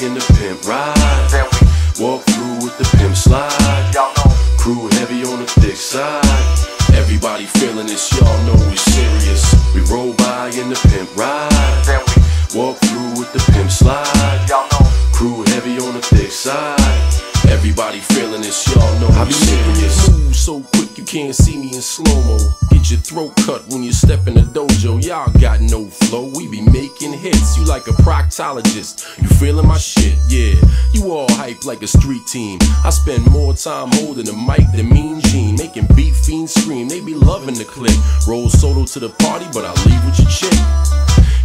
in the pimp ride. Then we Walk through with the pimp slide. y'all know. Crew heavy on the thick side. Everybody feeling this, y'all know we serious. We roll by in the pimp ride. Then we Walk through with the pimp slide. y'all know. Crew heavy on the thick side. Everybody feeling this, y'all know we serious. Move so quick you can't see me in slow-mo. Get your throat cut when you step in the dojo. Y'all got no flow, we be making hits. You like a proctologist, you feeling my shit, yeah. You all hype like a street team. I spend more time holding the mic than Mean Gene. Making beat fiends scream, they be loving the click. Roll solo to the party, but I leave with your chick.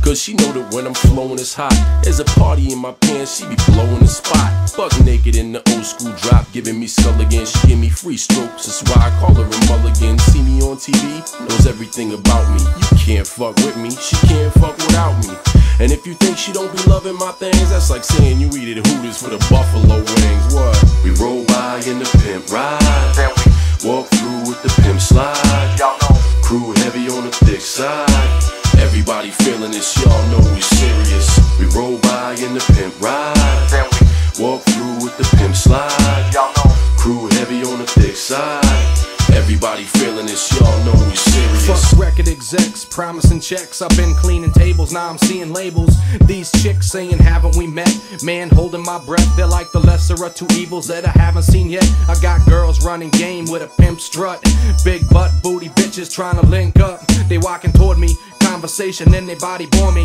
Cause she know that when I'm flowing it's hot. There's a party in my pants, she be blowing the spot. Buck naked in the old school drop, giving me skull again. She give me free strokes, that's why I call her a mulligan. See me on TV, knows everything about me. You can't fuck with me, she can't fuck without me. And if you think she don't be loving my things, that's like saying you eat at Hooters for the buffalo wings. What? We roll by in the pimp ride. Then we Walk through with the pimp slide. y'all know. Crew heavy on the thick side. Everybody feeling this, y'all know we serious. We roll by in the pimp ride. Then we Walk through with the pimp slide. y'all know. Crew heavy on the thick side. Everybody feeling this, y'all know we serious. Fuck record execs, promising checks. I've been cleaning tables, now I'm seeing labels. These chicks saying, haven't we met? Man, holding my breath, they're like the lesser of two evils that I haven't seen yet. I got girls running game with a pimp strut. Big butt booty bitches trying to link up. They walking toward me, conversation in their body bore me.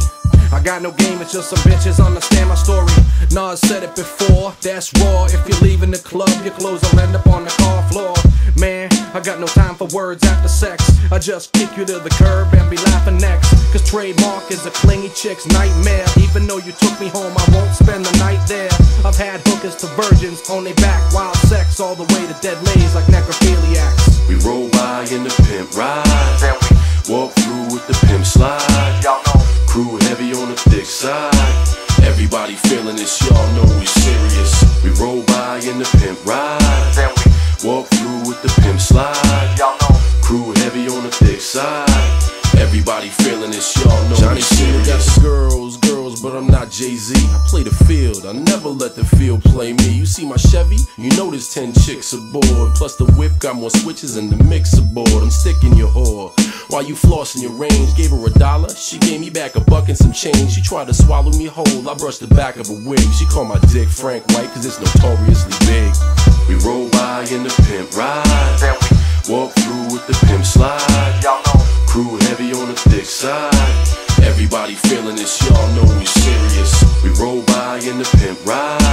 I got no game, it's just some bitches understand my story. Nas said it before, that's raw. If you're leaving the club, your clothes will end up on the car floor. Man, I got no time for words after sex. I just kick you to the curb and be laughing next. Cause trademark is a clingy chick's nightmare. Even though you took me home, I won't spend the night there. I've had hookers to virgins on their back, wild sex all the way to dead lays like necrophiliacs. We roll by in the pimp ride. Then we Walk through with the pimp slide. y'all know. Crew heavy on the thick side. Everybody feeling this, y'all know we serious. We roll by in the pimp ride. Then we Walk through with the pimp slide. y'all know. Crew heavy on the thick side. Everybody feeling this, y'all know Johnny we Sheen got serious. the girls, but I'm not Jay-Z. I play the field, I never let the field play me. You see my Chevy, you know there's 10 chicks aboard. Plus the whip got more switches in the mixer board. I'm sticking your whore while you flossing your range. Gave her $1, she gave me back $1 and some change. She tried to swallow me whole, I brushed the back of a wig. She called my dick Frank White cause it's notoriously big. We roll by in the pimp ride. Then we Walk through with the pimp slide. y'all know. Crew heavy on the thick side. Everybody feeling this, y'all know we serious. We roll by in the pimp ride.